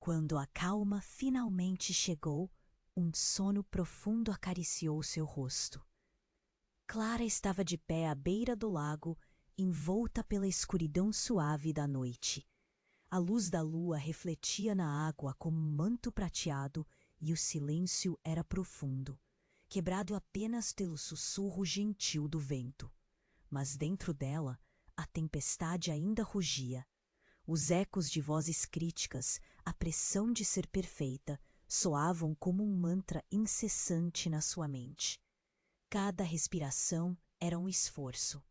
Quando a calma finalmente chegou, um sono profundo acariciou seu rosto. Clara estava de pé à beira do lago, envolta pela escuridão suave da noite. A luz da lua refletia na água como um manto prateado e o silêncio era profundo, quebrado apenas pelo sussurro gentil do vento. Mas dentro dela, a tempestade ainda rugia. Os ecos de vozes críticas, a pressão de ser perfeita, soavam como um mantra incessante na sua mente. Cada respiração era um esforço.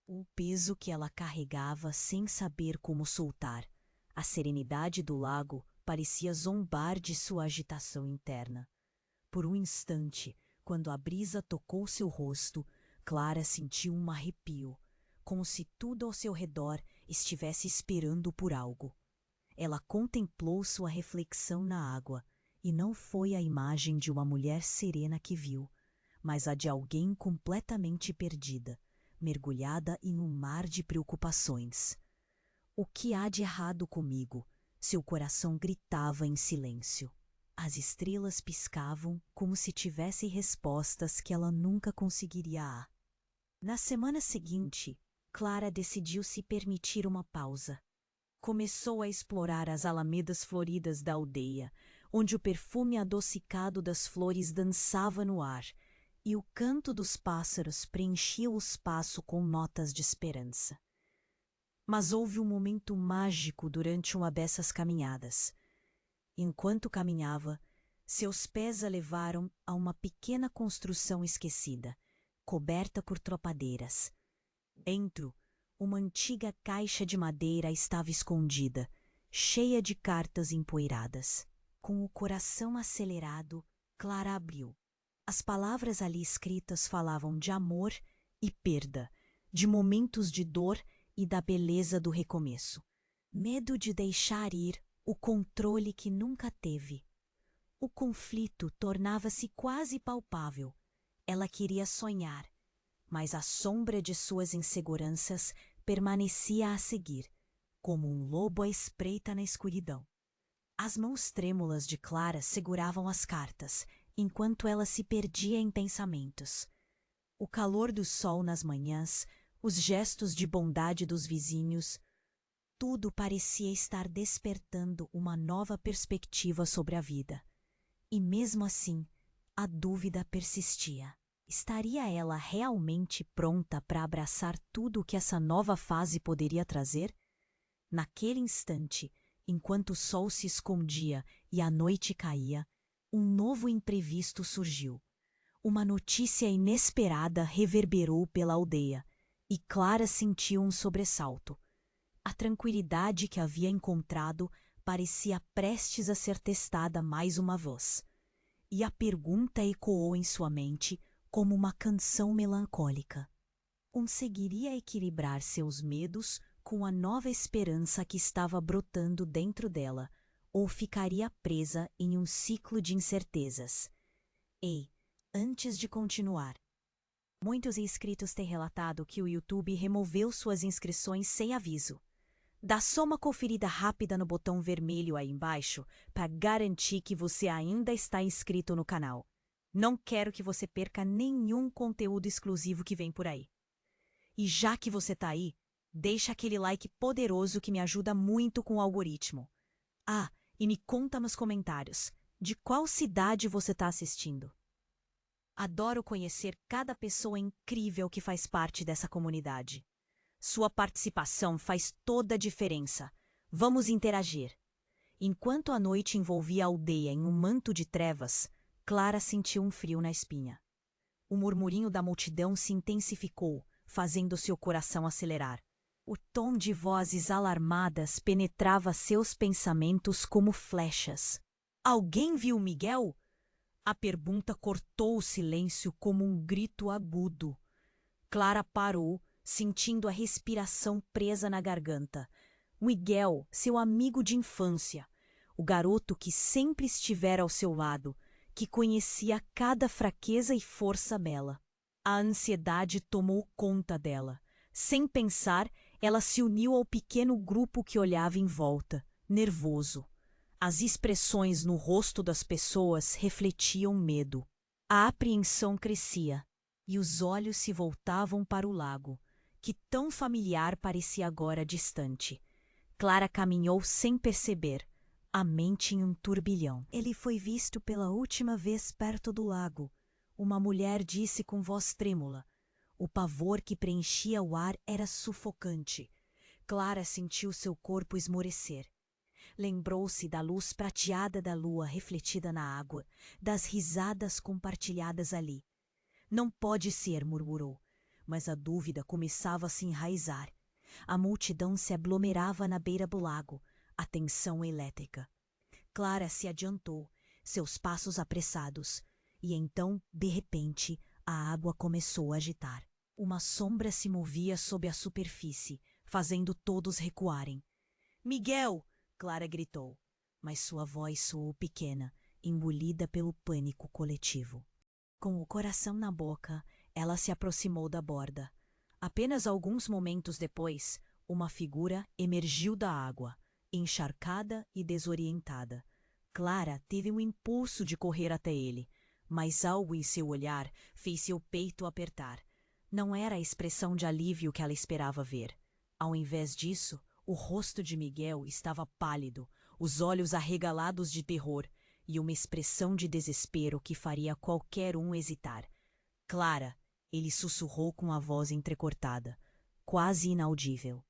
O peso que ela carregava sem saber como soltar. A serenidade do lago parecia zombar de sua agitação interna. Por um instante, quando a brisa tocou seu rosto, Clara sentiu um arrepio, como se tudo ao seu redor estivesse esperando por algo. Ela contemplou sua reflexão na água, e não foi a imagem de uma mulher serena que viu, mas a de alguém completamente perdida, mergulhada em um mar de preocupações. O que há de errado comigo? Seu coração gritava em silêncio. As estrelas piscavam como se tivessem respostas que ela nunca conseguiria dar. Na semana seguinte, Clara decidiu se permitir uma pausa. Começou a explorar as alamedas floridas da aldeia, onde o perfume adocicado das flores dançava no ar, e o canto dos pássaros preenchia o espaço com notas de esperança. Mas houve um momento mágico durante uma dessas caminhadas. Enquanto caminhava, seus pés a levaram a uma pequena construção esquecida, coberta por tropadeiras. Dentro, uma antiga caixa de madeira estava escondida, cheia de cartas empoeiradas. Com o coração acelerado, Clara abriu. As palavras ali escritas falavam de amor e perda, de momentos de dor e da beleza do recomeço. Medo de deixar ir o controle que nunca teve. O conflito tornava-se quase palpável. Ela queria sonhar, mas a sombra de suas inseguranças permanecia a seguir, como um lobo à espreita na escuridão. As mãos trêmulas de Clara seguravam as cartas, enquanto ela se perdia em pensamentos. O calor do sol nas manhãs, os gestos de bondade dos vizinhos, tudo parecia estar despertando uma nova perspectiva sobre a vida. E mesmo assim, a dúvida persistia. Estaria ela realmente pronta para abraçar tudo o que essa nova fase poderia trazer? Naquele instante, enquanto o sol se escondia e a noite caía, um novo imprevisto surgiu. Uma notícia inesperada reverberou pela aldeia, e Clara sentiu um sobressalto. A tranquilidade que havia encontrado parecia prestes a ser testada mais uma vez. E a pergunta ecoou em sua mente como uma canção melancólica. Conseguiria equilibrar seus medos com a nova esperança que estava brotando dentro dela, ou ficaria presa em um ciclo de incertezas? Ei, antes de continuar, muitos inscritos têm relatado que o YouTube removeu suas inscrições sem aviso. Dá só uma conferida rápida no botão vermelho aí embaixo para garantir que você ainda está inscrito no canal. Não quero que você perca nenhum conteúdo exclusivo que vem por aí. E já que você está aí, deixa aquele like poderoso que me ajuda muito com o algoritmo. Ah, e me conta nos comentários, de qual cidade você está assistindo? Adoro conhecer cada pessoa incrível que faz parte dessa comunidade. Sua participação faz toda a diferença. Vamos interagir. Enquanto a noite envolvia a aldeia em um manto de trevas, Clara sentiu um frio na espinha. O murmurinho da multidão se intensificou, fazendo seu coração acelerar. O tom de vozes alarmadas penetrava seus pensamentos como flechas. Alguém viu Miguel? A pergunta cortou o silêncio como um grito agudo. Clara parou, sentindo a respiração presa na garganta. Miguel, seu amigo de infância, o garoto que sempre estivera ao seu lado, que conhecia cada fraqueza e força dela. A ansiedade tomou conta dela. Sem pensar, ela se uniu ao pequeno grupo que olhava em volta, nervoso. As expressões no rosto das pessoas refletiam medo. A apreensão crescia, e os olhos se voltavam para o lago, que tão familiar parecia agora distante. Clara caminhou sem perceber, a mente em um turbilhão. Ele foi visto pela última vez perto do lago. Uma mulher disse com voz trêmula. O pavor que preenchia o ar era sufocante. Clara sentiu seu corpo esmorecer. Lembrou-se da luz prateada da lua refletida na água, das risadas compartilhadas ali. Não pode ser, murmurou, mas a dúvida começava a se enraizar. A multidão se aglomerava na beira do lago, a tensão elétrica. Clara se adiantou, seus passos apressados, e então, de repente, a água começou a agitar. Uma sombra se movia sob a superfície, fazendo todos recuarem. Miguel! Clara gritou, mas sua voz soou pequena, engolida pelo pânico coletivo. Com o coração na boca, ela se aproximou da borda. Apenas alguns momentos depois, uma figura emergiu da água, encharcada e desorientada. Clara teve um impulso de correr até ele, mas algo em seu olhar fez seu peito apertar. Não era a expressão de alívio que ela esperava ver. Ao invés disso, o rosto de Miguel estava pálido, os olhos arregalados de terror e uma expressão de desespero que faria qualquer um hesitar. Clara, ele sussurrou com a voz entrecortada, quase inaudível.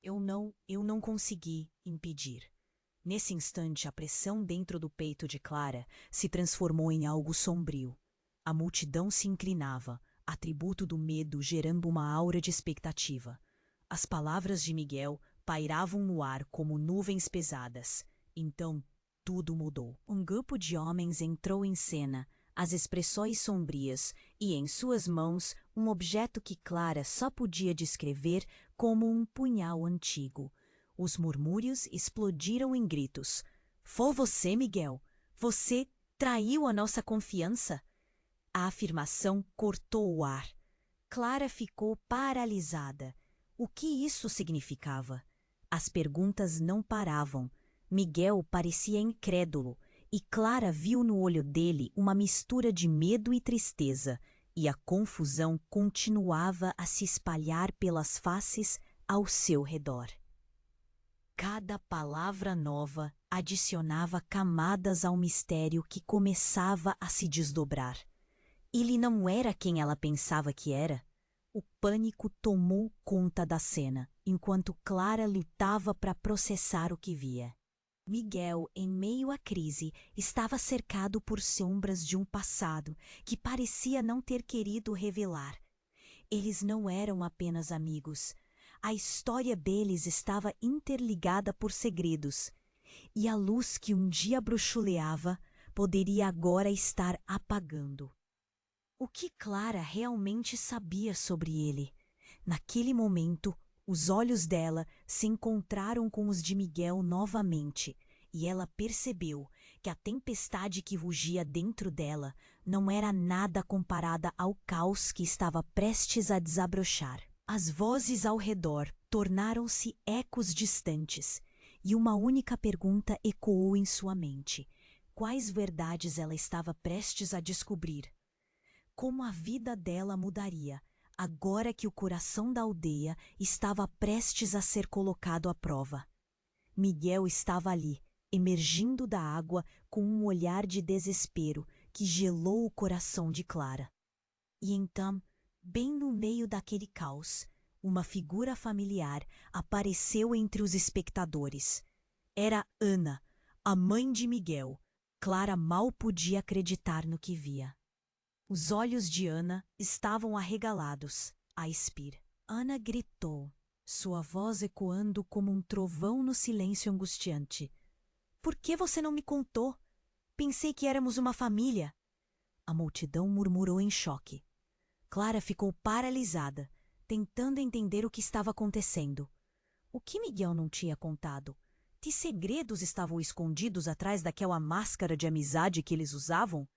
Eu não consegui impedir. Nesse instante, a pressão dentro do peito de Clara se transformou em algo sombrio. A multidão se inclinava, atributo do medo gerando uma aura de expectativa. As palavras de Miguel pairavam no ar como nuvens pesadas. Então, tudo mudou. Um grupo de homens entrou em cena, as expressões sombrias, e em suas mãos um objeto que Clara só podia descrever como um punhal antigo. Os murmúrios explodiram em gritos. Foi você, Miguel? Você traiu a nossa confiança? A afirmação cortou o ar. Clara ficou paralisada. O que isso significava? As perguntas não paravam. Miguel parecia incrédulo, e Clara viu no olho dele uma mistura de medo e tristeza, e a confusão continuava a se espalhar pelas faces ao seu redor. Cada palavra nova adicionava camadas ao mistério que começava a se desdobrar. Ele não era quem ela pensava que era. O pânico tomou conta da cena, enquanto Clara lutava para processar o que via. Miguel, em meio à crise, estava cercado por sombras de um passado que parecia não ter querido revelar. Eles não eram apenas amigos. A história deles estava interligada por segredos, e a luz que um dia bruxuleava poderia agora estar apagando. O que Clara realmente sabia sobre ele? Naquele momento, os olhos dela se encontraram com os de Miguel novamente, e ela percebeu que a tempestade que rugia dentro dela não era nada comparada ao caos que estava prestes a desabrochar. As vozes ao redor tornaram-se ecos distantes, e uma única pergunta ecoou em sua mente: quais verdades ela estava prestes a descobrir? Como a vida dela mudaria, agora que o coração da aldeia estava prestes a ser colocado à prova. Miguel estava ali, emergindo da água com um olhar de desespero que gelou o coração de Clara. E então, bem no meio daquele caos, uma figura familiar apareceu entre os espectadores. Era Ana, a mãe de Miguel. Clara mal podia acreditar no que via. Os olhos de Ana estavam arregalados, a expir. Ana gritou, sua voz ecoando como um trovão no silêncio angustiante. Por que você não me contou? Pensei que éramos uma família. A multidão murmurou em choque. Clara ficou paralisada, tentando entender o que estava acontecendo. O que Miguel não tinha contado? Que segredos estavam escondidos atrás daquela máscara de amizade que eles usavam?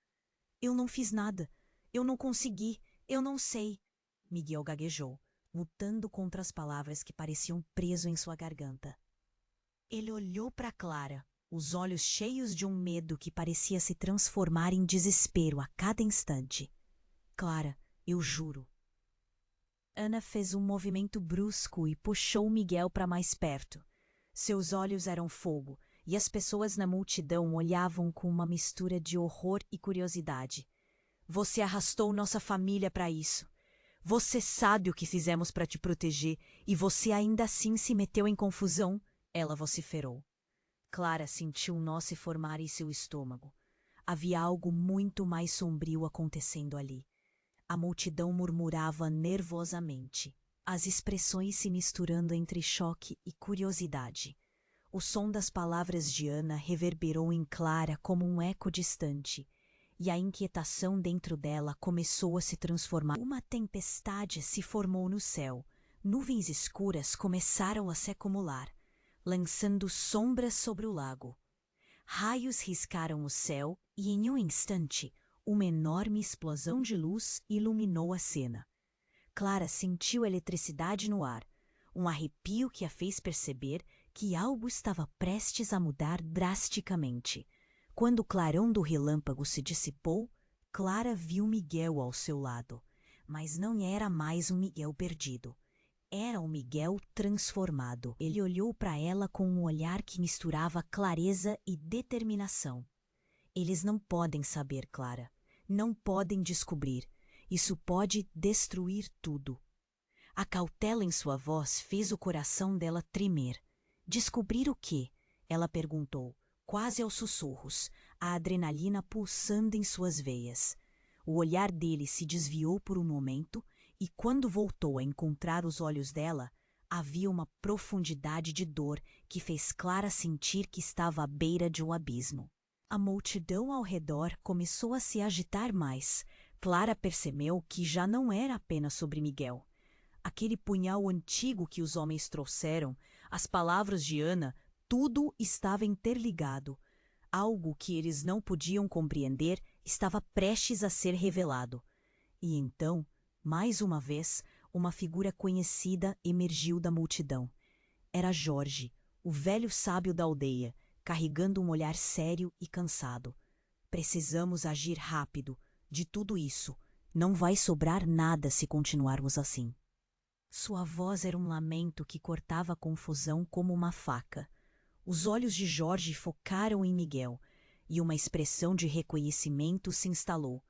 Eu não fiz nada. Eu não consegui. Eu não sei. Miguel gaguejou, lutando contra as palavras que pareciam preso em sua garganta. Ele olhou para Clara, os olhos cheios de um medo que parecia se transformar em desespero a cada instante. Clara, eu juro. Ana fez um movimento brusco e puxou Miguel para mais perto. Seus olhos eram fogo, e as pessoas na multidão olhavam com uma mistura de horror e curiosidade. Você arrastou nossa família para isso. Você sabe o que fizemos para te proteger, e você ainda assim se meteu em confusão, ela vociferou. Clara sentiu um nó se formar em seu estômago. Havia algo muito mais sombrio acontecendo ali. A multidão murmurava nervosamente, as expressões se misturando entre choque e curiosidade. O som das palavras de Ana reverberou em Clara como um eco distante, e a inquietação dentro dela começou a se transformar. Uma tempestade se formou no céu. Nuvens escuras começaram a se acumular, lançando sombras sobre o lago. Raios riscaram o céu e, em um instante, uma enorme explosão de luz iluminou a cena. Clara sentiu eletricidade no ar, um arrepio que a fez perceber que algo estava prestes a mudar drasticamente. Quando o clarão do relâmpago se dissipou, Clara viu Miguel ao seu lado, mas não era mais um Miguel perdido. Era um Miguel transformado. Ele olhou para ela com um olhar que misturava clareza e determinação. Eles não podem saber, Clara. Não podem descobrir. Isso pode destruir tudo. A cautela em sua voz fez o coração dela tremer. Descobrir o quê? Ela perguntou, quase aos sussurros, a adrenalina pulsando em suas veias. O olhar dele se desviou por um momento e, quando voltou a encontrar os olhos dela, havia uma profundidade de dor que fez Clara sentir que estava à beira de um abismo. A multidão ao redor começou a se agitar mais. Clara percebeu que já não era apenas sobre Miguel. Aquele punhal antigo que os homens trouxeram, as palavras de Ana, tudo estava interligado. Algo que eles não podiam compreender estava prestes a ser revelado. E então, mais uma vez, uma figura conhecida emergiu da multidão. Era Jorge, o velho sábio da aldeia, carregando um olhar sério e cansado. Precisamos agir rápido. De tudo isso, não vai sobrar nada se continuarmos assim. Sua voz era um lamento que cortava a confusão como uma faca. Os olhos de Jorge focaram em Miguel, e uma expressão de reconhecimento se instalou.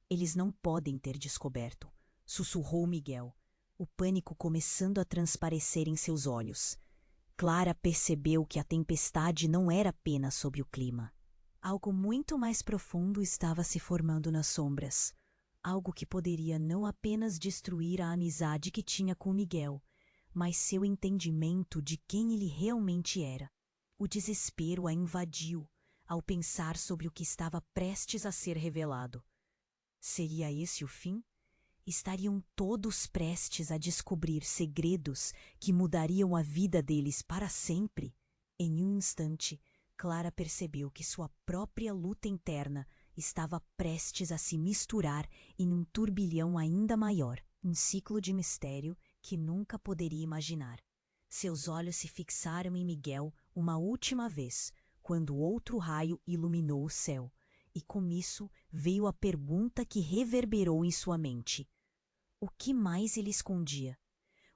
Eles não podem ter descoberto, sussurrou Miguel, o pânico começando a transparecer em seus olhos. Clara percebeu que a tempestade não era apenas sobre o clima. Algo muito mais profundo estava se formando nas sombras. Algo que poderia não apenas destruir a amizade que tinha com Miguel, mas seu entendimento de quem ele realmente era. O desespero a invadiu ao pensar sobre o que estava prestes a ser revelado. Seria esse o fim? Estariam todos prestes a descobrir segredos que mudariam a vida deles para sempre? Em um instante, Clara percebeu que sua própria luta interna estava prestes a se misturar em um turbilhão ainda maior, um ciclo de mistério que nunca poderia imaginar. Seus olhos se fixaram em Miguel uma última vez, quando outro raio iluminou o céu, e com isso veio a pergunta que reverberou em sua mente. O que mais ele escondia?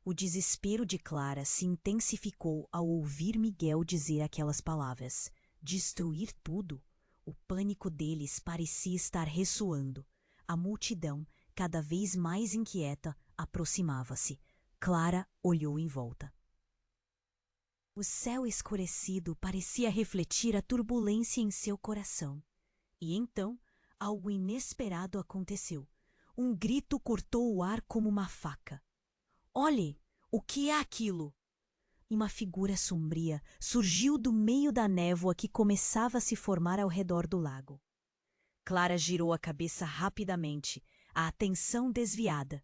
O desespero de Clara se intensificou ao ouvir Miguel dizer aquelas palavras. Destruir tudo? O pânico deles parecia estar ressoando. A multidão, cada vez mais inquieta, aproximava-se. Clara olhou em volta. O céu escurecido parecia refletir a turbulência em seu coração. E então, algo inesperado aconteceu. Um grito cortou o ar como uma faca. Olhe! O que é aquilo? Uma figura sombria surgiu do meio da névoa que começava a se formar ao redor do lago. Clara girou a cabeça rapidamente, a atenção desviada.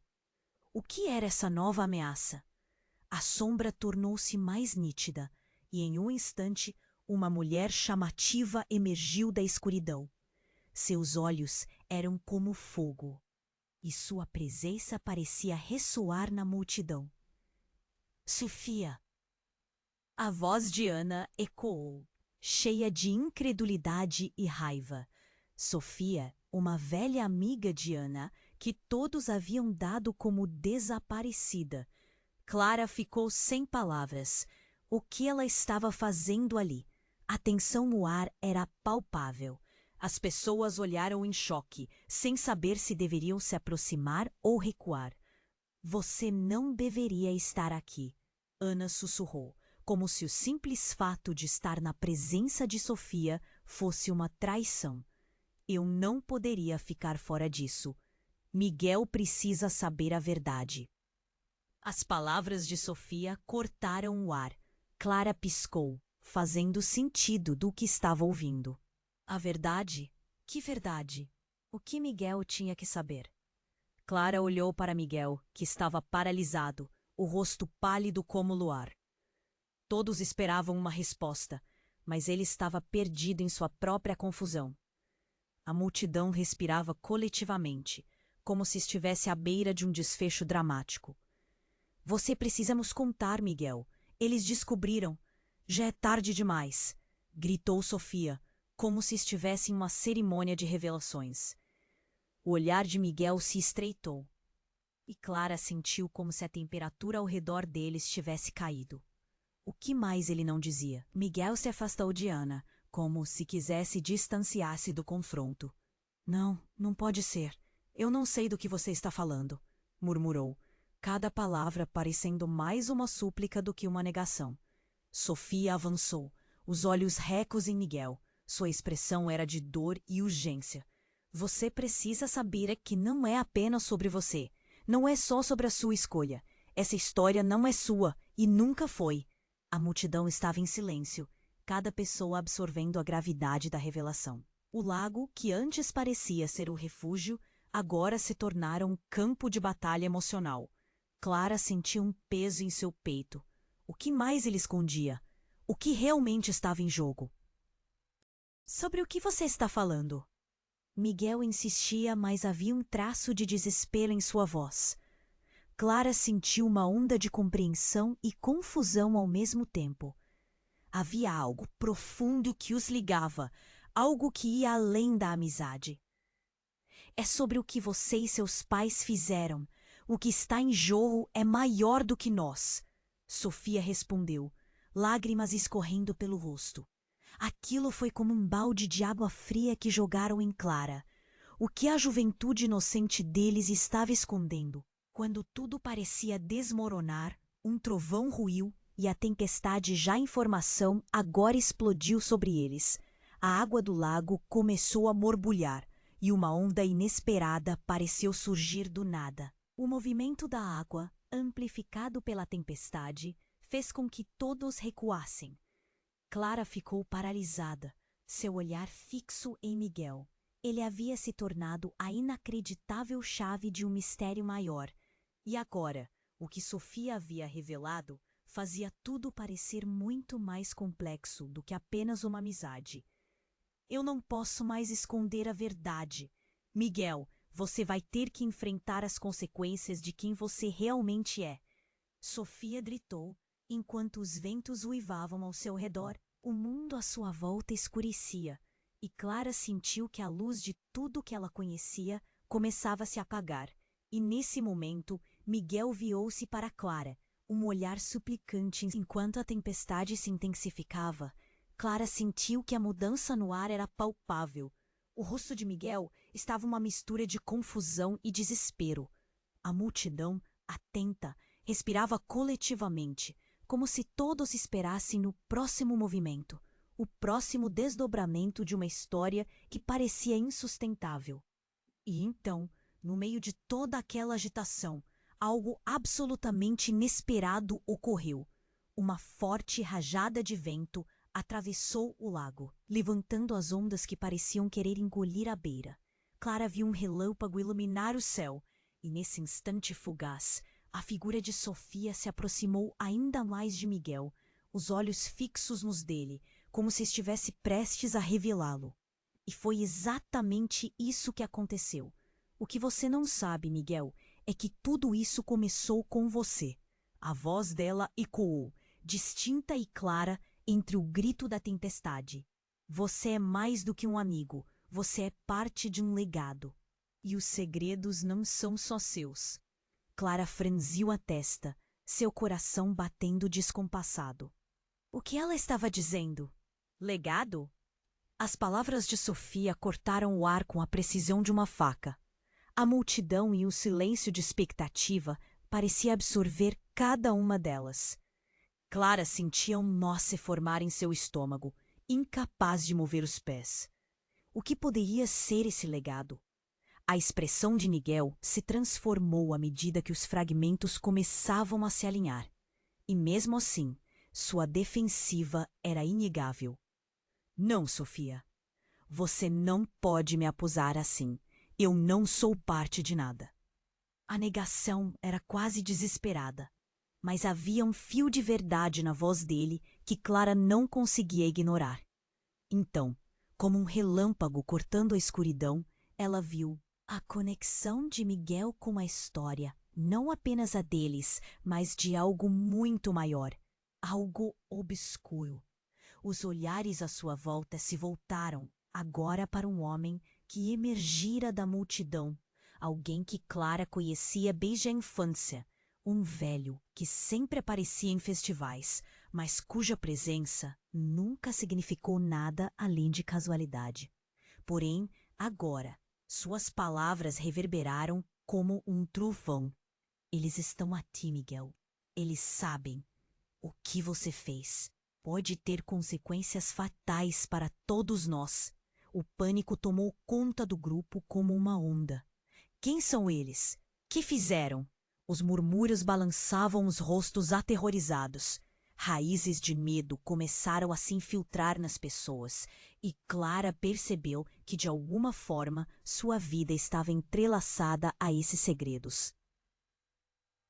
O que era essa nova ameaça? A sombra tornou-se mais nítida, e em um instante uma mulher chamativa emergiu da escuridão. Seus olhos eram como fogo, e sua presença parecia ressoar na multidão. Sofia! A voz de Ana ecoou. cheia de incredulidade e raiva. Sofia, uma velha amiga de Ana, que todos haviam dado como desaparecida. Clara ficou sem palavras. O que ela estava fazendo ali? A tensão no ar era palpável. As pessoas olharam em choque, sem saber se deveriam se aproximar ou recuar. Você não deveria estar aqui, Ana sussurrou, como se o simples fato de estar na presença de Sofia fosse uma traição. Eu não poderia ficar fora disso. Miguel precisa saber a verdade. As palavras de Sofia cortaram o ar. Clara piscou, fazendo sentido do que estava ouvindo. A verdade? Que verdade? O que Miguel tinha que saber? Clara olhou para Miguel, que estava paralisado, o rosto pálido como o luar. Todos esperavam uma resposta, mas ele estava perdido em sua própria confusão. A multidão respirava coletivamente, como se estivesse à beira de um desfecho dramático. Você precisa nos contar, Miguel. Eles descobriram. Já é tarde demais, gritou Sofia, como se estivesse em uma cerimônia de revelações. O olhar de Miguel se estreitou, e Clara sentiu como se a temperatura ao redor deles tivesse caído. O que mais ele não dizia? Miguel se afastou de Ana, como se quisesse distanciar-se do confronto. Não, não pode ser. Eu não sei do que você está falando, murmurou, cada palavra parecendo mais uma súplica do que uma negação. Sofia avançou, os olhos recos em Miguel. Sua expressão era de dor e urgência. Você precisa saber que não é apenas sobre você. Não é só sobre a sua escolha. Essa história não é sua e nunca foi. A multidão estava em silêncio, cada pessoa absorvendo a gravidade da revelação. O lago, que antes parecia ser o refúgio, agora se tornara um campo de batalha emocional. Clara sentia um peso em seu peito. O que mais ele escondia? O que realmente estava em jogo? Sobre o que você está falando? Miguel insistia, mas havia um traço de desespero em sua voz. Clara sentiu uma onda de compreensão e confusão ao mesmo tempo. Havia algo profundo que os ligava, algo que ia além da amizade. É sobre o que você e seus pais fizeram. O que está em jogo é maior do que nós. Sofia respondeu, lágrimas escorrendo pelo rosto. Aquilo foi como um balde de água fria que jogaram em Clara. O que a juventude inocente deles estava escondendo. Quando tudo parecia desmoronar, um trovão ruiu e a tempestade já em formação agora explodiu sobre eles. A água do lago começou a morbulhar e uma onda inesperada pareceu surgir do nada. O movimento da água, amplificado pela tempestade, fez com que todos recuassem. Clara ficou paralisada, seu olhar fixo em Miguel. Ele havia se tornado a inacreditável chave de um mistério maior. E agora, o que Sofia havia revelado fazia tudo parecer muito mais complexo do que apenas uma amizade. Eu não posso mais esconder a verdade. Miguel, você vai ter que enfrentar as consequências de quem você realmente é. Sofia gritou, enquanto os ventos uivavam ao seu redor. O mundo à sua volta escurecia, e Clara sentiu que a luz de tudo que ela conhecia começava a se apagar. E nesse momento, Miguel virou-se para Clara, um olhar suplicante enquanto a tempestade se intensificava. Clara sentiu que a mudança no ar era palpável. O rosto de Miguel estava uma mistura de confusão e desespero. A multidão, atenta, respirava coletivamente, como se todos esperassem no próximo movimento, o próximo desdobramento de uma história que parecia insustentável. E então, no meio de toda aquela agitação, algo absolutamente inesperado ocorreu. Uma forte rajada de vento atravessou o lago, levantando as ondas que pareciam querer engolir a beira. Clara viu um relâmpago iluminar o céu, e nesse instante fugaz, a figura de Sofia se aproximou ainda mais de Miguel, os olhos fixos nos dele, como se estivesse prestes a revelá-lo. E foi exatamente isso que aconteceu. O que você não sabe, Miguel, é que tudo isso começou com você. A voz dela ecoou, distinta e clara, entre o grito da tempestade. Você é mais do que um amigo, você é parte de um legado. E os segredos não são só seus. Clara franziu a testa, seu coração batendo descompassado. O que ela estava dizendo? Legado? As palavras de Sofia cortaram o ar com a precisão de uma faca. A multidão e o silêncio de expectativa parecia absorver cada uma delas. Clara sentia um nó se formar em seu estômago, incapaz de mover os pés. O que poderia ser esse legado? A expressão de Miguel se transformou à medida que os fragmentos começavam a se alinhar. E mesmo assim, sua defensiva era inegável. Não, Sofia. Você não pode me acusar assim. Eu não sou parte de nada. A negação era quase desesperada, mas havia um fio de verdade na voz dele que Clara não conseguia ignorar. Então, como um relâmpago cortando a escuridão, ela viu a conexão de Miguel com a história, não apenas a deles, mas de algo muito maior, algo obscuro. Os olhares à sua volta se voltaram, agora para um homem que emergira da multidão, alguém que Clara conhecia desde a infância, um velho que sempre aparecia em festivais, mas cuja presença nunca significou nada além de casualidade. Porém, agora, suas palavras reverberaram como um trovão. Eles estão aqui, Miguel. Eles sabem. O que você fez pode ter consequências fatais para todos nós. O pânico tomou conta do grupo como uma onda. Quem são eles? Que fizeram? Os murmúrios balançavam os rostos aterrorizados. Raízes de medo começaram a se infiltrar nas pessoas, e Clara percebeu que, de alguma forma, sua vida estava entrelaçada a esses segredos.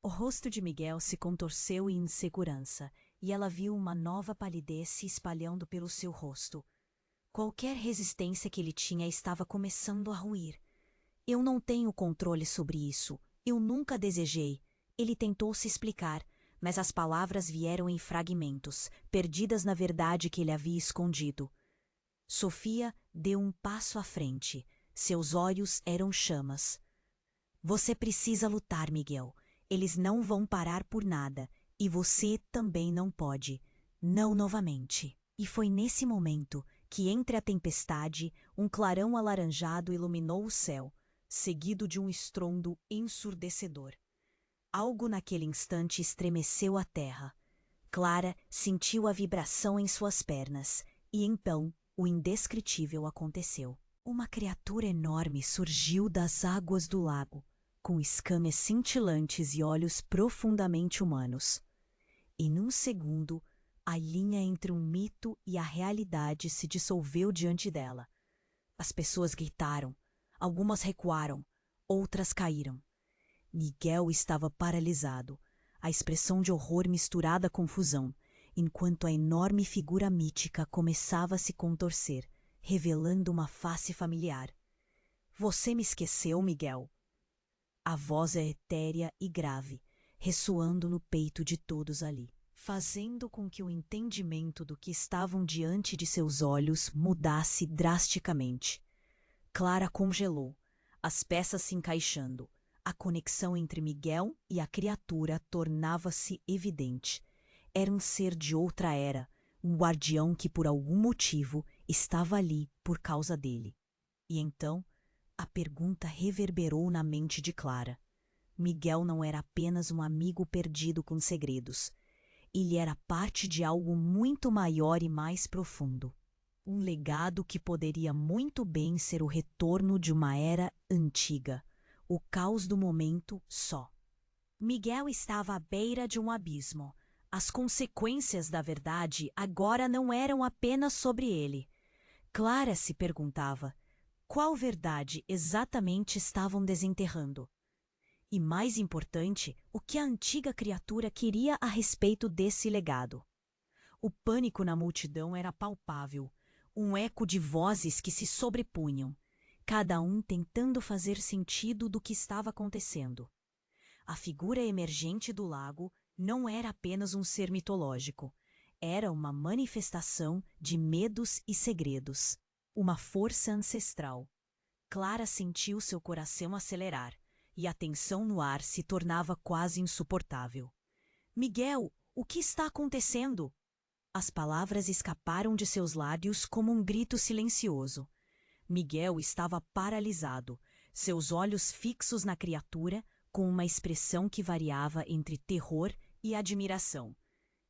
O rosto de Miguel se contorceu em insegurança, e ela viu uma nova palidez se espalhando pelo seu rosto. Qualquer resistência que ele tinha estava começando a ruir. Eu não tenho controle sobre isso. Eu nunca desejei. Ele tentou se explicar, mas as palavras vieram em fragmentos, perdidas na verdade que ele havia escondido. Sofia deu um passo à frente. Seus olhos eram chamas. Você precisa lutar, Miguel. Eles não vão parar por nada. E você também não pode. Não novamente. E foi nesse momento que, entre a tempestade, um clarão alaranjado iluminou o céu, seguido de um estrondo ensurdecedor. Algo naquele instante estremeceu a terra. Clara sentiu a vibração em suas pernas, e então o indescritível aconteceu. Uma criatura enorme surgiu das águas do lago, com escamas cintilantes e olhos profundamente humanos. E num segundo, a linha entre um mito e a realidade se dissolveu diante dela. As pessoas gritaram, algumas recuaram, outras caíram. Miguel estava paralisado, a expressão de horror misturada à confusão, enquanto a enorme figura mítica começava a se contorcer, revelando uma face familiar. Você me esqueceu, Miguel? A voz é etérea e grave, ressoando no peito de todos ali, fazendo com que o entendimento do que estavam diante de seus olhos mudasse drasticamente. Clara congelou, as peças se encaixando. A conexão entre Miguel e a criatura tornava-se evidente. Era um ser de outra era, um guardião que por algum motivo estava ali por causa dele. E então, a pergunta reverberou na mente de Clara. Miguel não era apenas um amigo perdido com segredos. Ele era parte de algo muito maior e mais profundo. Um legado que poderia muito bem ser o retorno de uma era antiga. O caos do momento só. Miguel estava à beira de um abismo. As consequências da verdade agora não eram apenas sobre ele. Clara se perguntava qual verdade exatamente estavam desenterrando. E mais importante, o que a antiga criatura queria a respeito desse legado. O pânico na multidão era palpável, um eco de vozes que se sobrepunham, cada um tentando fazer sentido do que estava acontecendo. A figura emergente do lago não era apenas um ser mitológico. Era uma manifestação de medos e segredos, uma força ancestral. Clara sentiu seu coração acelerar e a tensão no ar se tornava quase insuportável. Miguel, o que está acontecendo? As palavras escaparam de seus lábios como um grito silencioso. Miguel estava paralisado, seus olhos fixos na criatura, com uma expressão que variava entre terror e admiração.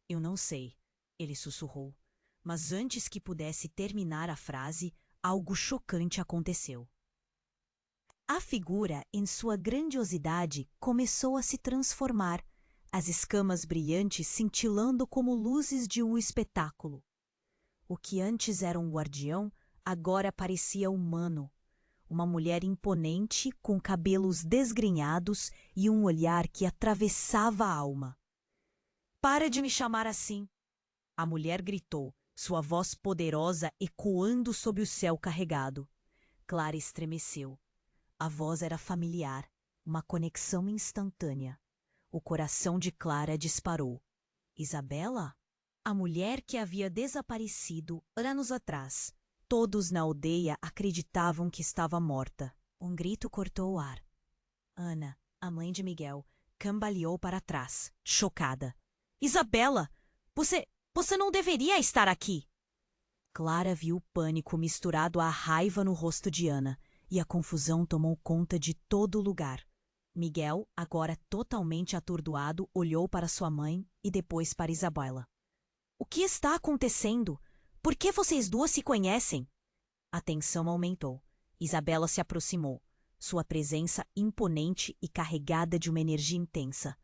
Eu não sei, ele sussurrou. Mas antes que pudesse terminar a frase, algo chocante aconteceu. A figura, em sua grandiosidade, começou a se transformar, as escamas brilhantes cintilando como luzes de um espetáculo. O que antes era um guardião, agora parecia humano. Uma mulher imponente, com cabelos desgrenhados e um olhar que atravessava a alma. "Para de me chamar assim!" A mulher gritou, sua voz poderosa ecoando sob o céu carregado. Clara estremeceu. A voz era familiar, uma conexão instantânea. O coração de Clara disparou. Isabela? A mulher que havia desaparecido anos atrás. Todos na aldeia acreditavam que estava morta. Um grito cortou o ar. Ana, a mãe de Miguel, cambaleou para trás, chocada. "Isabela! Você não deveria estar aqui!" Clara viu o pânico misturado à raiva no rosto de Ana, e a confusão tomou conta de todo o lugar. Miguel, agora totalmente atordoado, olhou para sua mãe e depois para Isabela. "O que está acontecendo? Por que vocês duas se conhecem?" A tensão aumentou. Isabela se aproximou, sua presença imponente e carregada de uma energia intensa.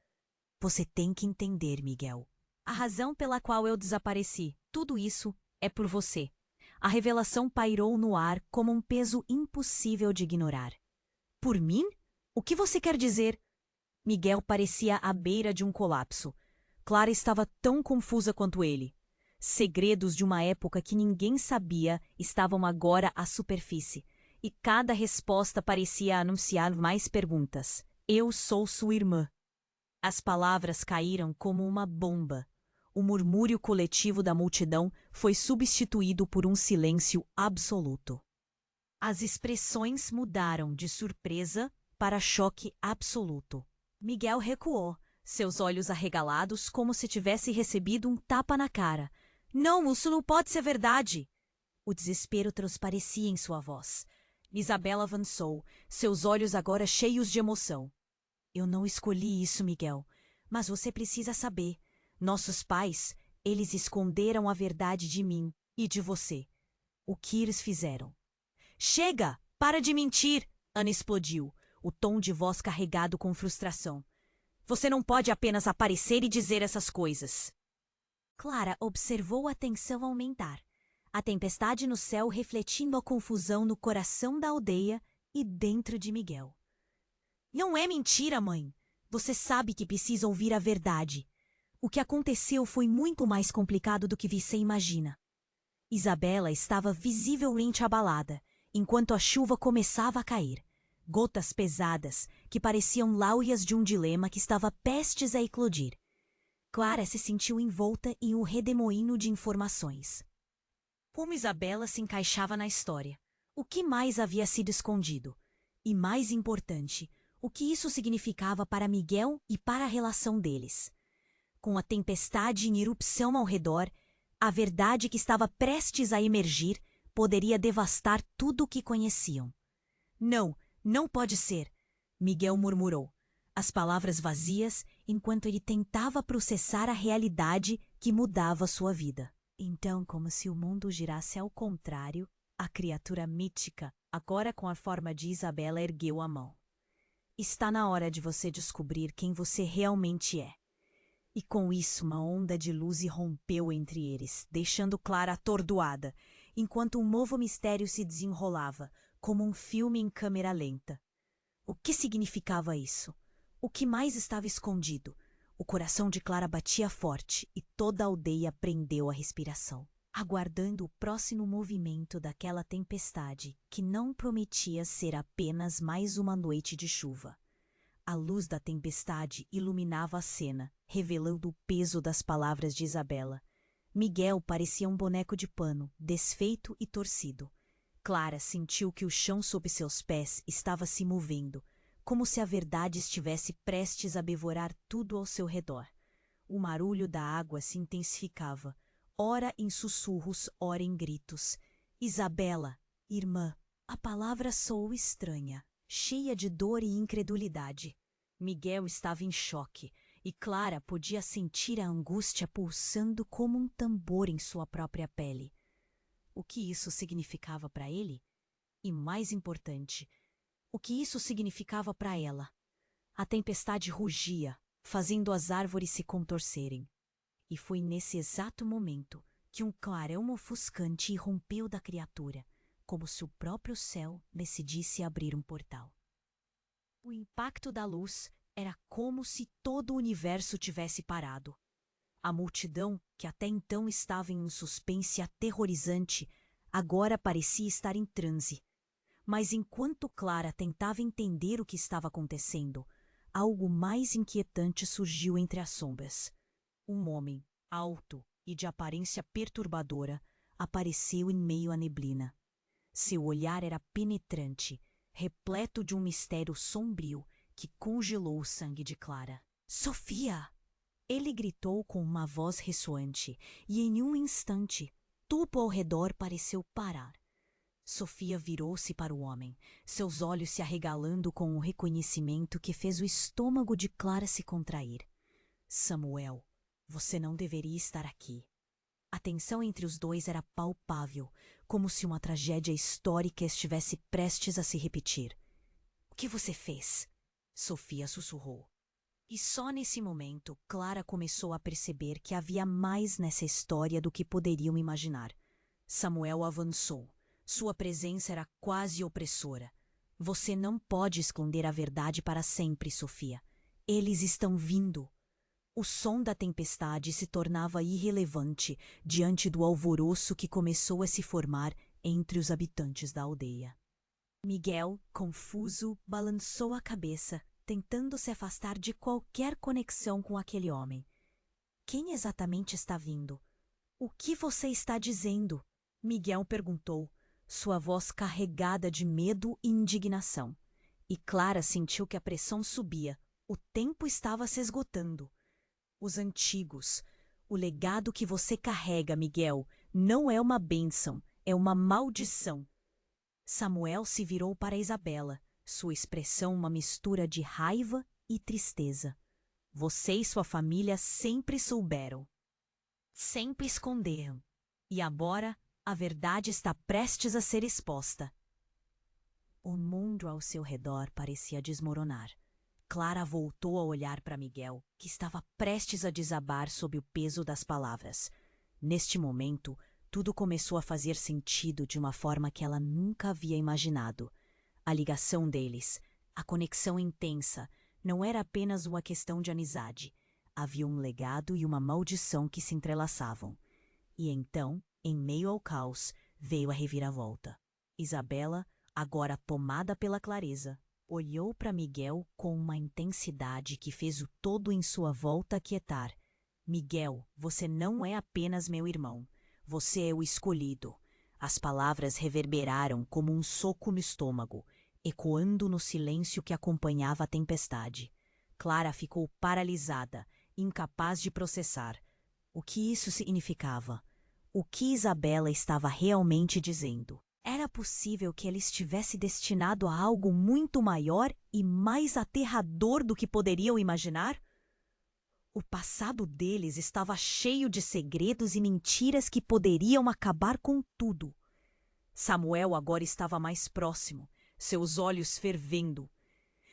"Você tem que entender, Miguel. A razão pela qual eu desapareci, tudo isso é por você." A revelação pairou no ar como um peso impossível de ignorar. "Por mim? O que você quer dizer?" Miguel parecia à beira de um colapso. Clara estava tão confusa quanto ele. Segredos de uma época que ninguém sabia estavam agora à superfície, e cada resposta parecia anunciar mais perguntas. "Eu sou sua irmã." As palavras caíram como uma bomba. O murmúrio coletivo da multidão foi substituído por um silêncio absoluto. As expressões mudaram de surpresa para choque absoluto. Miguel recuou, seus olhos arregalados como se tivesse recebido um tapa na cara. "Não, isso não pode ser verdade!" O desespero transparecia em sua voz. Isabela avançou, seus olhos agora cheios de emoção. "Eu não escolhi isso, Miguel, mas você precisa saber. Nossos pais, eles esconderam a verdade de mim e de você. O que eles fizeram?" "Chega! Para de mentir!" Ana explodiu, o tom de voz carregado com frustração. "Você não pode apenas aparecer e dizer essas coisas." Clara observou a tensão aumentar, a tempestade no céu refletindo a confusão no coração da aldeia e dentro de Miguel. "Não é mentira, mãe. Você sabe que precisa ouvir a verdade. O que aconteceu foi muito mais complicado do que você imagina." Isabela estava visivelmente abalada, enquanto a chuva começava a cair. Gotas pesadas, que pareciam láureas de um dilema que estava prestes a eclodir. Clara se sentiu envolta em um redemoinho de informações. Como Isabela se encaixava na história? O que mais havia sido escondido? E mais importante, o que isso significava para Miguel e para a relação deles? Com a tempestade em erupção ao redor, a verdade que estava prestes a emergir poderia devastar tudo o que conheciam. "Não, não pode ser!" Miguel murmurou, as palavras vazias enquanto ele tentava processar a realidade que mudava sua vida. Então, como se o mundo girasse ao contrário, a criatura mítica, agora com a forma de Isabela, ergueu a mão. "Está na hora de você descobrir quem você realmente é." E com isso uma onda de luz irrompeu entre eles, deixando Clara atordoada, enquanto um novo mistério se desenrolava, como um filme em câmera lenta. O que significava isso? O que mais estava escondido? O coração de Clara batia forte e toda a aldeia prendeu a respiração, aguardando o próximo movimento daquela tempestade que não prometia ser apenas mais uma noite de chuva. A luz da tempestade iluminava a cena, revelando o peso das palavras de Isabela. Miguel parecia um boneco de pano, desfeito e torcido. Clara sentiu que o chão sob seus pés estava se movendo, como se a verdade estivesse prestes a devorar tudo ao seu redor. O marulho da água se intensificava, ora em sussurros, ora em gritos. Isabela, irmã, a palavra soou estranha, cheia de dor e incredulidade. Miguel estava em choque, e Clara podia sentir a angústia pulsando como um tambor em sua própria pele. O que isso significava para ele? E mais importante, o que isso significava para ela? A tempestade rugia, fazendo as árvores se contorcerem. E foi nesse exato momento que um clarão ofuscante irrompeu da criatura, como se o próprio céu decidisse abrir um portal. O impacto da luz era como se todo o universo tivesse parado. A multidão, que até então estava em um suspense aterrorizante, agora parecia estar em transe. Mas enquanto Clara tentava entender o que estava acontecendo, algo mais inquietante surgiu entre as sombras. Um homem, alto e de aparência perturbadora, apareceu em meio à neblina. Seu olhar era penetrante, repleto de um mistério sombrio que congelou o sangue de Clara. Sofia! Ele gritou com uma voz ressoante, e em um instante, tudo ao redor pareceu parar. Sofia virou-se para o homem, seus olhos se arregalando com um reconhecimento que fez o estômago de Clara se contrair. Samuel, você não deveria estar aqui. A tensão entre os dois era palpável, como se uma tragédia histórica estivesse prestes a se repetir. O que você fez? Sofia sussurrou. E só nesse momento, Clara começou a perceber que havia mais nessa história do que poderiam imaginar. Samuel avançou. Sua presença era quase opressora. Você não pode esconder a verdade para sempre, Sofia. Eles estão vindo. O som da tempestade se tornava irrelevante diante do alvoroço que começou a se formar entre os habitantes da aldeia. Miguel, confuso, balançou a cabeça, tentando se afastar de qualquer conexão com aquele homem. Quem exatamente está vindo? O que você está dizendo? Miguel perguntou, sua voz carregada de medo e indignação. E Clara sentiu que a pressão subia. O tempo estava se esgotando. Os antigos. O legado que você carrega, Miguel, não é uma bênção, é uma maldição. Samuel se virou para Isabela, sua expressão uma mistura de raiva e tristeza. Você e sua família sempre souberam. Sempre esconderam. E agora a verdade está prestes a ser exposta. O mundo ao seu redor parecia desmoronar. Clara voltou a olhar para Miguel, que estava prestes a desabar sob o peso das palavras. Neste momento, tudo começou a fazer sentido de uma forma que ela nunca havia imaginado. A ligação deles, a conexão intensa, não era apenas uma questão de amizade. Havia um legado e uma maldição que se entrelaçavam. E então, em meio ao caos, veio a reviravolta. Isabela, agora tomada pela clareza, olhou para Miguel com uma intensidade que fez o todo em sua volta aquietar. Miguel, você não é apenas meu irmão. Você é o escolhido. As palavras reverberaram como um soco no estômago, ecoando no silêncio que acompanhava a tempestade. Clara ficou paralisada, incapaz de processar. O que isso significava? O que Isabela estava realmente dizendo? Era possível que ele estivesse destinado a algo muito maior e mais aterrador do que poderiam imaginar? O passado deles estava cheio de segredos e mentiras que poderiam acabar com tudo. Samuel agora estava mais próximo, seus olhos fervendo.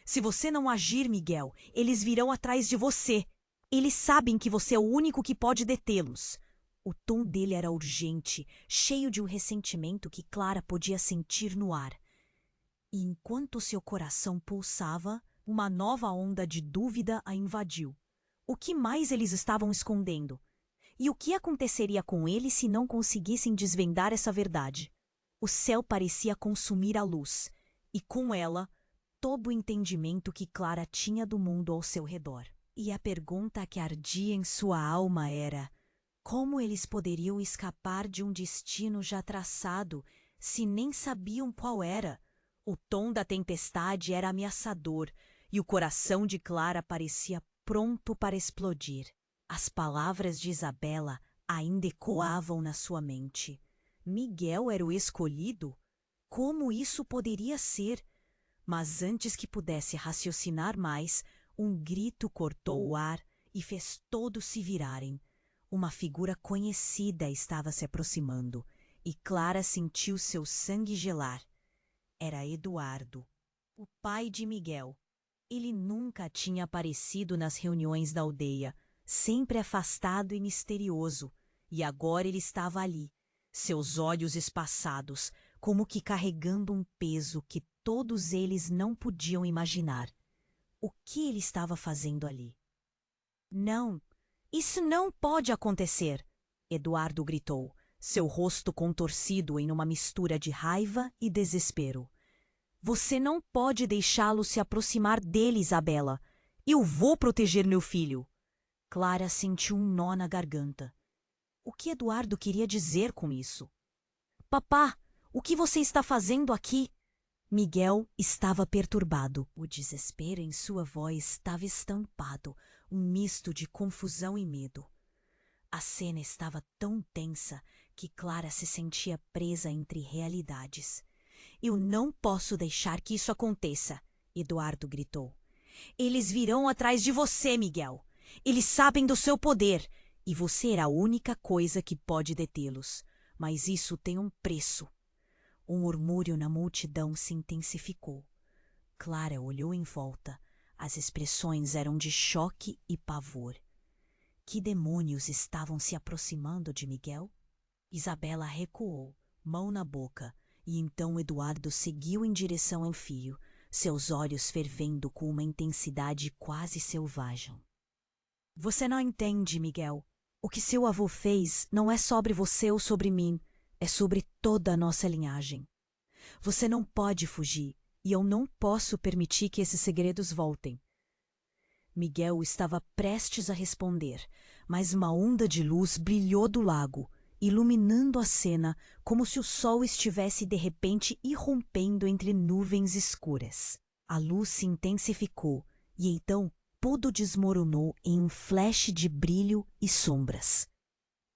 Se você não agir, Miguel, eles virão atrás de você. Eles sabem que você é o único que pode detê-los. O tom dele era urgente, cheio de um ressentimento que Clara podia sentir no ar. E enquanto seu coração pulsava, uma nova onda de dúvida a invadiu. O que mais eles estavam escondendo? E o que aconteceria com eles se não conseguissem desvendar essa verdade? O céu parecia consumir a luz, e com ela, todo o entendimento que Clara tinha do mundo ao seu redor. E a pergunta que ardia em sua alma era: Como eles poderiam escapar de um destino já traçado, se nem sabiam qual era? O tom da tempestade era ameaçador e o coração de Clara parecia pronto para explodir. As palavras de Isabela ainda ecoavam na sua mente. Miguel era o escolhido? Como isso poderia ser? Mas antes que pudesse raciocinar mais, um grito cortou o ar e fez todos se virarem. Uma figura conhecida estava se aproximando, e Clara sentiu seu sangue gelar. Era Eduardo, o pai de Miguel. Ele nunca tinha aparecido nas reuniões da aldeia, sempre afastado e misterioso, e agora ele estava ali, seus olhos espaçados, como que carregando um peso que todos eles não podiam imaginar. O que ele estava fazendo ali? Não, isso não pode acontecer! Eduardo gritou, seu rosto contorcido em uma mistura de raiva e desespero. Você não pode deixá-lo se aproximar dele, Isabela. Eu vou proteger meu filho. Clara sentiu um nó na garganta. O que Eduardo queria dizer com isso? Papá, o que você está fazendo aqui? Miguel estava perturbado. O desespero em sua voz estava estampado, um misto de confusão e medo. A cena estava tão tensa que Clara se sentia presa entre realidades. Eu não posso deixar que isso aconteça, Eduardo gritou. Eles virão atrás de você, Miguel. Eles sabem do seu poder e você é a única coisa que pode detê-los. Mas isso tem um preço. O murmúrio na multidão se intensificou. Clara olhou em volta. As expressões eram de choque e pavor. Que demônios estavam se aproximando de Miguel? Isabela recuou, mão na boca, e então Eduardo seguiu em direção ao filho, seus olhos fervendo com uma intensidade quase selvagem. Você não entende, Miguel. O que seu avô fez não é sobre você ou sobre mim, é sobre toda a nossa linhagem. Você não pode fugir, e eu não posso permitir que esses segredos voltem. Miguel estava prestes a responder, mas uma onda de luz brilhou do lago, iluminando a cena como se o sol estivesse de repente irrompendo entre nuvens escuras. A luz se intensificou e então tudo desmoronou em um flash de brilho e sombras.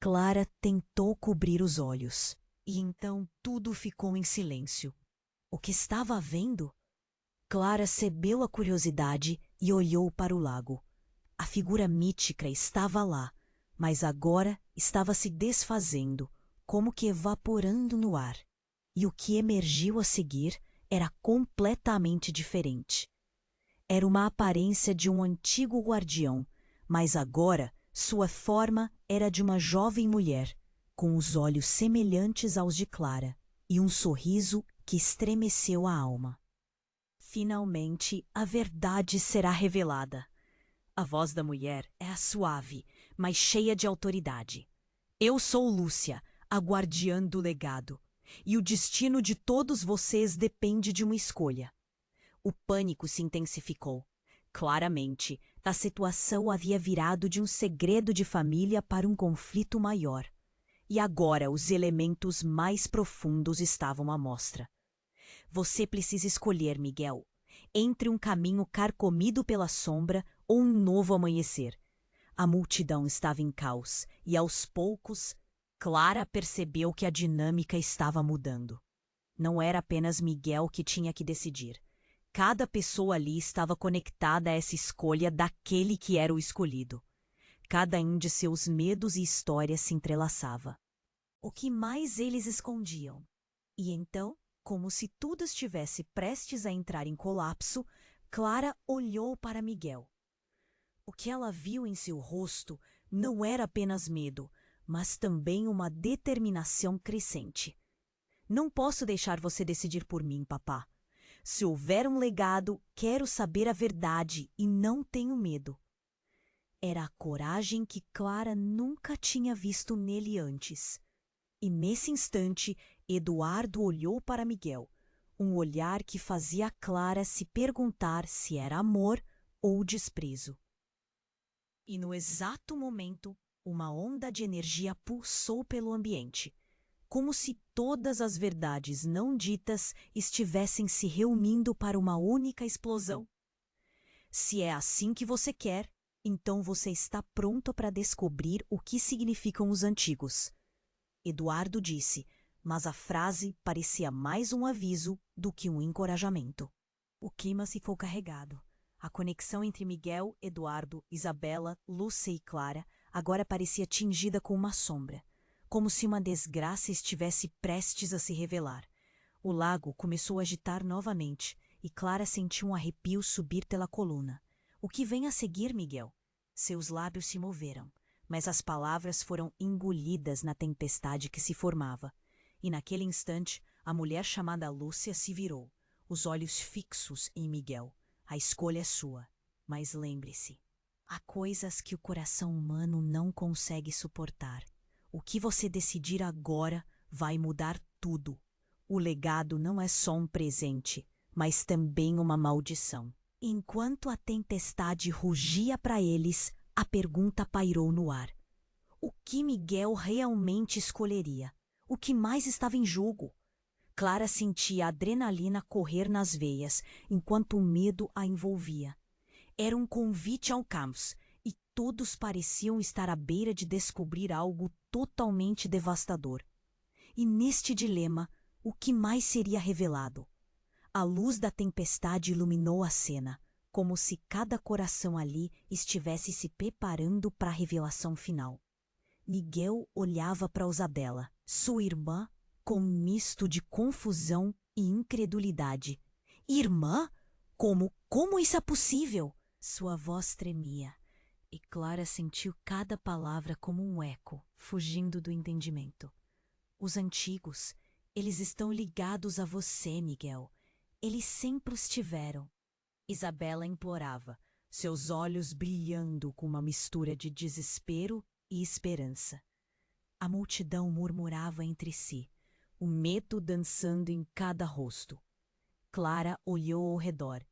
Clara tentou cobrir os olhos e então tudo ficou em silêncio. O que estava vendo? Clara cebeu a curiosidade e olhou para o lago. A figura mítica estava lá, mas agora estava se desfazendo, como que evaporando no ar. E o que emergiu a seguir era completamente diferente. Era uma aparência de um antigo guardião, mas agora sua forma era de uma jovem mulher, com os olhos semelhantes aos de Clara e um sorriso que estremeceu a alma. Finalmente, a verdade será revelada. A voz da mulher é suave, mas cheia de autoridade. Eu sou Lúcia, a guardiã do legado, e o destino de todos vocês depende de uma escolha. O pânico se intensificou. Claramente, a situação havia virado de um segredo de família para um conflito maior. E agora os elementos mais profundos estavam à mostra. Você precisa escolher, Miguel, entre um caminho carcomido pela sombra ou um novo amanhecer. A multidão estava em caos e, aos poucos, Clara percebeu que a dinâmica estava mudando. Não era apenas Miguel que tinha que decidir. Cada pessoa ali estava conectada a essa escolha daquele que era o escolhido. Cada um de seus medos e histórias se entrelaçava. O que mais eles escondiam? E então, como se tudo estivesse prestes a entrar em colapso, Clara olhou para Miguel. O que ela viu em seu rosto não era apenas medo, mas também uma determinação crescente. Não posso deixar você decidir por mim, papá. Se houver um legado, quero saber a verdade e não tenho medo. Era a coragem que Clara nunca tinha visto nele antes. E nesse instante, Eduardo olhou para Miguel, um olhar que fazia Clara se perguntar se era amor ou desprezo. E no exato momento, Uma onda de energia pulsou pelo ambiente, como se todas as verdades não ditas estivessem se reunindo para uma única explosão. Se é assim que você quer, então você está pronto para descobrir o que significam os antigos. Eduardo disse, mas a frase parecia mais um aviso do que um encorajamento. O clima se ficou carregado. A conexão entre Miguel, Eduardo, Isabela, Lúcia e Clara agora parecia tingida com uma sombra, como se uma desgraça estivesse prestes a se revelar. O lago começou a agitar novamente e Clara sentiu um arrepio subir pela coluna. O que vem a seguir, Miguel? Seus lábios se moveram, mas as palavras foram engolidas na tempestade que se formava. E naquele instante, a mulher chamada Lúcia se virou, os olhos fixos em Miguel. A escolha é sua, mas lembre-se, há coisas que o coração humano não consegue suportar. O que você decidir agora vai mudar tudo. O legado não é só um presente, mas também uma maldição. Enquanto a tempestade rugia para eles, a pergunta pairou no ar. O que Miguel realmente escolheria? O que mais estava em jogo? Clara sentia a adrenalina correr nas veias, enquanto o medo a envolvia. Era um convite ao caos, e todos pareciam estar à beira de descobrir algo totalmente devastador. E neste dilema, o que mais seria revelado? A luz da tempestade iluminou a cena, como se cada coração ali estivesse se preparando para a revelação final. Miguel olhava para Isabela, sua irmã, com um misto de confusão e incredulidade. Irmã? Como isso é possível? Sua voz tremia, e Clara sentiu cada palavra como um eco, fugindo do entendimento. Os antigos, eles estão ligados a você, Miguel. Eles sempre estiveram. Isabela implorava, seus olhos brilhando com uma mistura de desespero e esperança. A multidão murmurava entre si, o medo dançando em cada rosto. Clara olhou ao redor,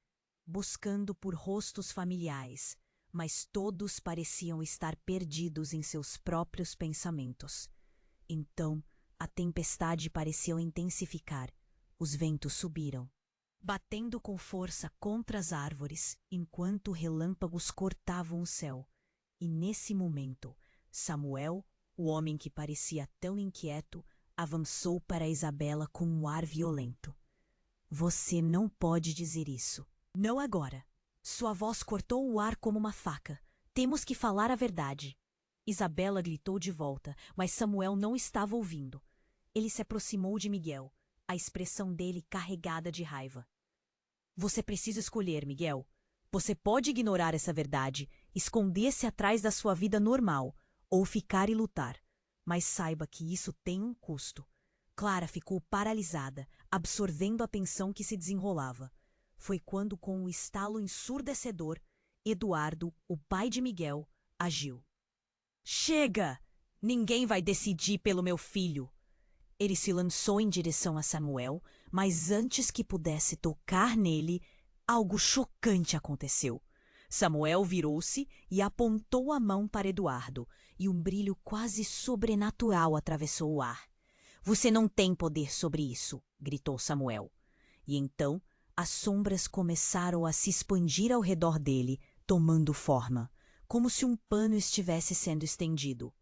buscando por rostos familiares, mas todos pareciam estar perdidos em seus próprios pensamentos. Então, a tempestade pareceu intensificar. Os ventos subiram, batendo com força contra as árvores, enquanto relâmpagos cortavam o céu. E nesse momento, Samuel, o homem que parecia tão inquieto, avançou para Isabela com um ar violento. Você não pode dizer isso. Não agora. Sua voz cortou o ar como uma faca. Temos que falar a verdade. Isabela gritou de volta, mas Samuel não estava ouvindo. Ele se aproximou de Miguel, a expressão dele carregada de raiva. Você precisa escolher, Miguel. Você pode ignorar essa verdade, esconder-se atrás da sua vida normal, ou ficar e lutar. Mas saiba que isso tem um custo. Clara ficou paralisada, absorvendo a tensão que se desenrolava. Foi quando, com um estalo ensurdecedor, Eduardo, o pai de Miguel, agiu. Chega! Ninguém vai decidir pelo meu filho! Ele se lançou em direção a Samuel, mas antes que pudesse tocar nele, algo chocante aconteceu. Samuel virou-se e apontou a mão para Eduardo, e um brilho quase sobrenatural atravessou o ar. Você não tem poder sobre isso, gritou Samuel. E então, as sombras começaram a se expandir ao redor dele, tomando forma, como se um pano estivesse sendo estendido.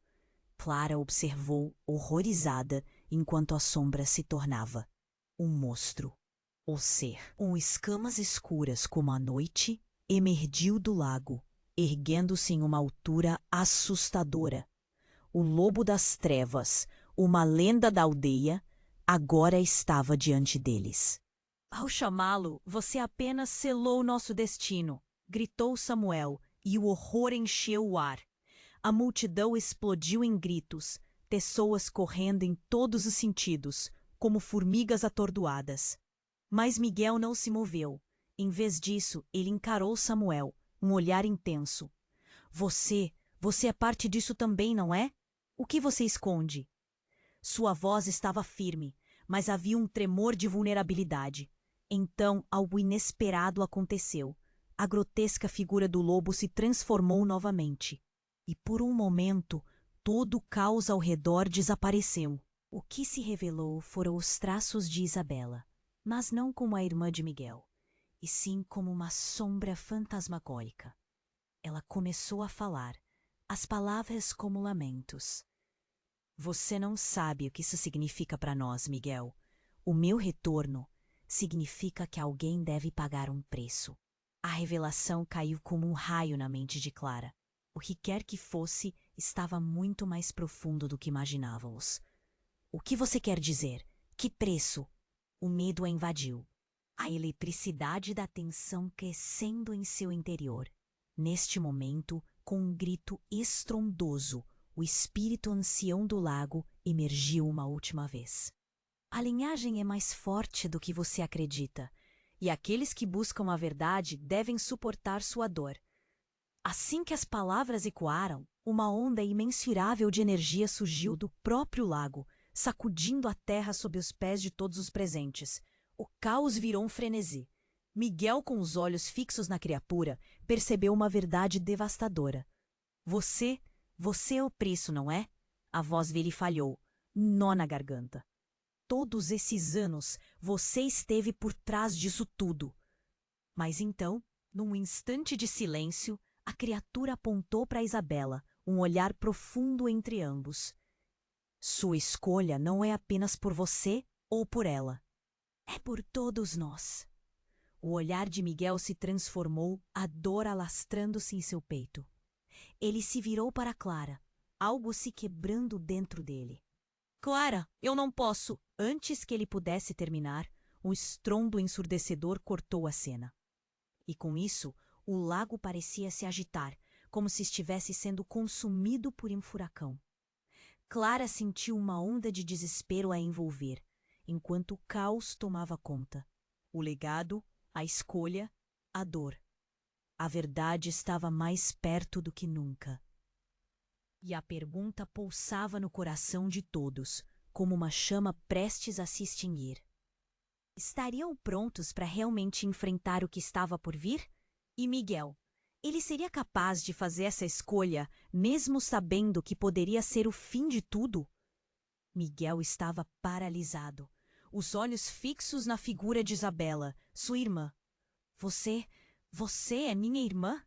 Clara observou, horrorizada, enquanto a sombra se tornava um monstro. O ser, com escamas escuras como a noite, emergiu do lago, erguendo-se em uma altura assustadora. O lobo das trevas, uma lenda da aldeia, agora estava diante deles. Ao chamá-lo, você apenas selou nosso destino, gritou Samuel, e o horror encheu o ar. A multidão explodiu em gritos, pessoas correndo em todos os sentidos, como formigas atordoadas. Mas Miguel não se moveu. Em vez disso, ele encarou Samuel, um olhar intenso. Você é parte disso também, não é? O que você esconde? Sua voz estava firme, mas havia um tremor de vulnerabilidade. Então, algo inesperado aconteceu. A grotesca figura do lobo se transformou novamente. E por um momento, todo o caos ao redor desapareceu. O que se revelou foram os traços de Isabela, mas não como a irmã de Miguel, e sim como uma sombra fantasmagórica. Ela começou a falar, as palavras como lamentos. Você não sabe o que isso significa para nós, Miguel. O meu retorno significa que alguém deve pagar um preço. A revelação caiu como um raio na mente de Clara. O que quer que fosse estava muito mais profundo do que imaginávamos. O que você quer dizer? Que preço? O medo a invadiu. A eletricidade da tensão crescendo em seu interior. Neste momento, com um grito estrondoso, o espírito ancião do lago emergiu uma última vez. A linhagem é mais forte do que você acredita, e aqueles que buscam a verdade devem suportar sua dor. Assim que as palavras ecoaram, uma onda imensurável de energia surgiu do próprio lago, sacudindo a terra sob os pés de todos os presentes. O caos virou um frenesi. Miguel, com os olhos fixos na criatura, percebeu uma verdade devastadora. Você é o preço, não é? A voz dele falhou, nó na garganta. Todos esses anos, você esteve por trás disso tudo. Mas então, num instante de silêncio, a criatura apontou para Isabela, um olhar profundo entre ambos. Sua escolha não é apenas por você ou por ela. É por todos nós. O olhar de Miguel se transformou, a dor alastrando-se em seu peito. Ele se virou para Clara, algo se quebrando dentro dele. Clara, eu não posso! Antes que ele pudesse terminar, um estrondo ensurdecedor cortou a cena. E com isso, o lago parecia se agitar, como se estivesse sendo consumido por um furacão. Clara sentiu uma onda de desespero a envolver, enquanto o caos tomava conta. O legado, a escolha, a dor. A verdade estava mais perto do que nunca. E a pergunta pulsava no coração de todos, como uma chama prestes a se extinguir. Estariam prontos para realmente enfrentar o que estava por vir? E Miguel? Ele seria capaz de fazer essa escolha, mesmo sabendo que poderia ser o fim de tudo? Miguel estava paralisado, os olhos fixos na figura de Isabela, sua irmã. Você é minha irmã?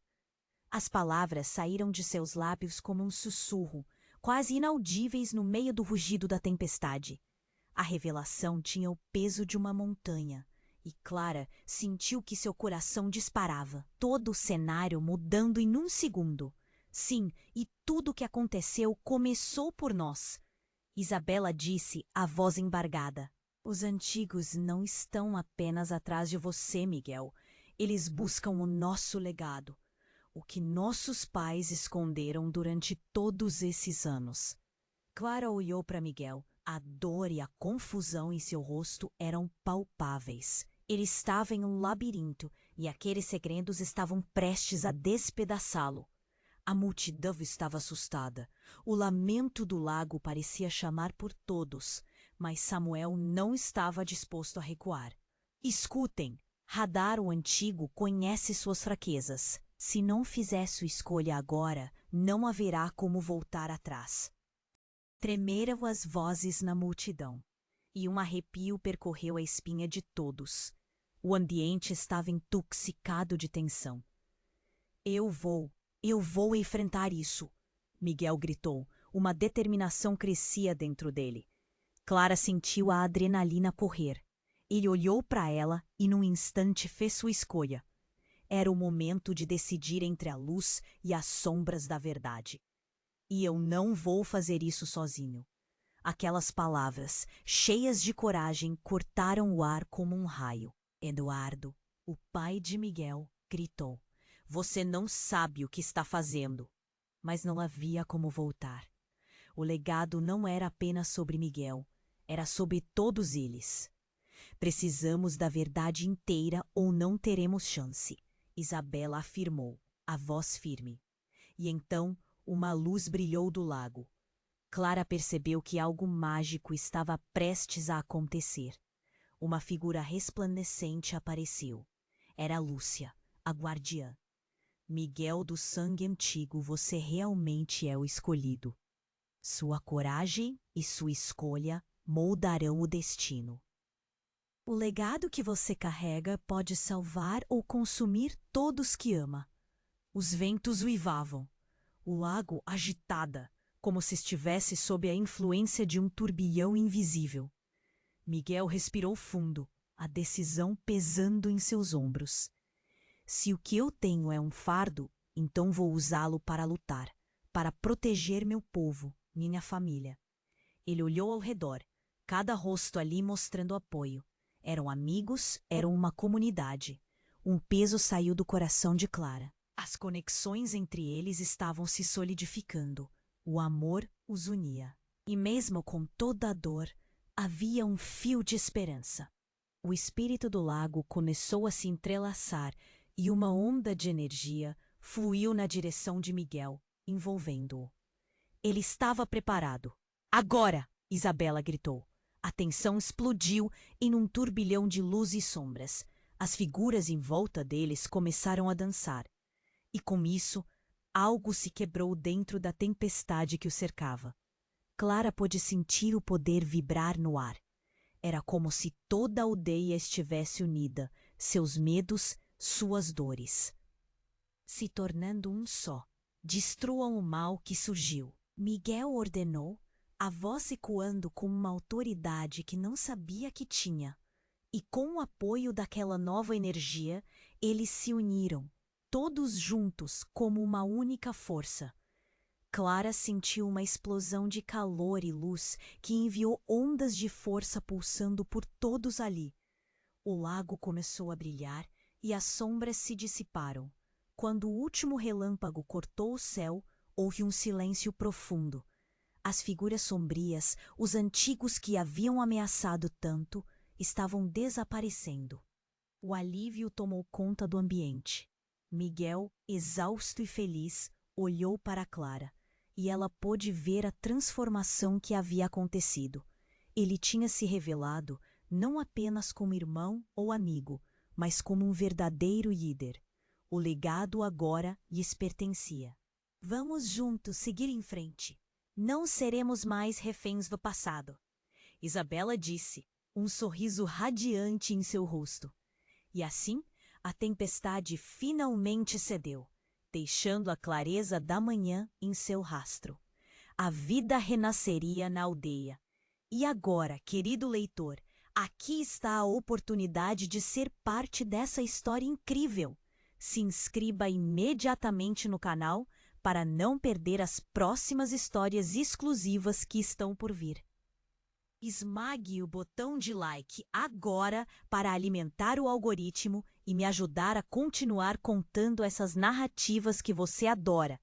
As palavras saíram de seus lábios como um sussurro, quase inaudíveis no meio do rugido da tempestade. A revelação tinha o peso de uma montanha, e Clara sentiu que seu coração disparava, todo o cenário mudando em um segundo. Sim, e tudo o que aconteceu começou por nós. Isabela disse, a voz embargada. Os antigos não estão apenas atrás de você, Miguel. Eles buscam o nosso legado. O que nossos pais esconderam durante todos esses anos. Clara olhou para Miguel. A dor e a confusão em seu rosto eram palpáveis. Ele estava em um labirinto e aqueles segredos estavam prestes a despedaçá-lo. A multidão estava assustada. O lamento do lago parecia chamar por todos, mas Samuel não estava disposto a recuar. Escutem! Hadar, o antigo, conhece suas fraquezas. Se não fizer sua escolha agora, não haverá como voltar atrás. Tremeram as vozes na multidão, e um arrepio percorreu a espinha de todos. O ambiente estava intoxicado de tensão. Eu vou enfrentar isso, Miguel gritou. Uma determinação crescia dentro dele. Clara sentiu a adrenalina correr. Ele olhou para ela e num instante fez sua escolha. Era o momento de decidir entre a luz e as sombras da verdade. E eu não vou fazer isso sozinho. Aquelas palavras, cheias de coragem, cortaram o ar como um raio. Eduardo, o pai de Miguel, gritou. Você não sabe o que está fazendo. Mas não havia como voltar. O legado não era apenas sobre Miguel, era sobre todos eles. Precisamos da verdade inteira ou não teremos chance, Isabela afirmou, a voz firme. E então, uma luz brilhou do lago. Clara percebeu que algo mágico estava prestes a acontecer. Uma figura resplandecente apareceu. Era Lúcia, a guardiã. Miguel do sangue antigo, você realmente é o escolhido. Sua coragem e sua escolha moldarão o destino. O legado que você carrega pode salvar ou consumir todos que ama. Os ventos uivavam, o lago agitada, como se estivesse sob a influência de um turbilhão invisível. Miguel respirou fundo, a decisão pesando em seus ombros. Se o que eu tenho é um fardo, então vou usá-lo para lutar, para proteger meu povo, minha família. Ele olhou ao redor, cada rosto ali mostrando apoio. Eram amigos, eram uma comunidade. Um peso saiu do coração de Clara. As conexões entre eles estavam se solidificando. O amor os unia. E mesmo com toda a dor, havia um fio de esperança. O espírito do lago começou a se entrelaçar e uma onda de energia fluiu na direção de Miguel, envolvendo-o. Ele estava preparado. Agora! Isabela gritou. A tensão explodiu em um turbilhão de luz e sombras. As figuras em volta deles começaram a dançar. E com isso, algo se quebrou dentro da tempestade que o cercava. Clara pôde sentir o poder vibrar no ar. Era como se toda a aldeia estivesse unida, seus medos, suas dores. Se tornando um só, destruam o mal que surgiu. Miguel ordenou, a voz ecoando com uma autoridade que não sabia que tinha. E com o apoio daquela nova energia, eles se uniram, todos juntos como uma única força. Clara sentiu uma explosão de calor e luz que enviou ondas de força pulsando por todos ali. O lago começou a brilhar e as sombras se dissiparam. Quando o último relâmpago cortou o céu, houve um silêncio profundo. As figuras sombrias, os antigos que haviam ameaçado tanto, estavam desaparecendo. O alívio tomou conta do ambiente. Miguel, exausto e feliz, olhou para Clara, e ela pôde ver a transformação que havia acontecido. Ele tinha se revelado não apenas como irmão ou amigo, mas como um verdadeiro líder. O legado agora lhes pertencia. Vamos juntos seguir em frente. Não seremos mais reféns do passado. Isabela disse, um sorriso radiante em seu rosto. E assim, a tempestade finalmente cedeu, deixando a clareza da manhã em seu rastro. A vida renasceria na aldeia. E agora, querido leitor, aqui está a oportunidade de ser parte dessa história incrível. Se inscreva imediatamente no canal para não perder as próximas histórias exclusivas que estão por vir. Esmague o botão de like agora para alimentar o algoritmo e me ajudar a continuar contando essas narrativas que você adora.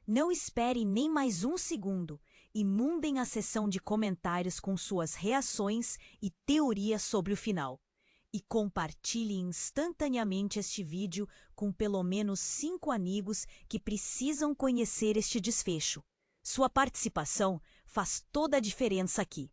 Não espere nem mais um segundo. Inundem a seção de comentários com suas reações e teorias sobre o final. E compartilhe instantaneamente este vídeo com pelo menos 5 amigos que precisam conhecer este desfecho. Sua participação faz toda a diferença aqui.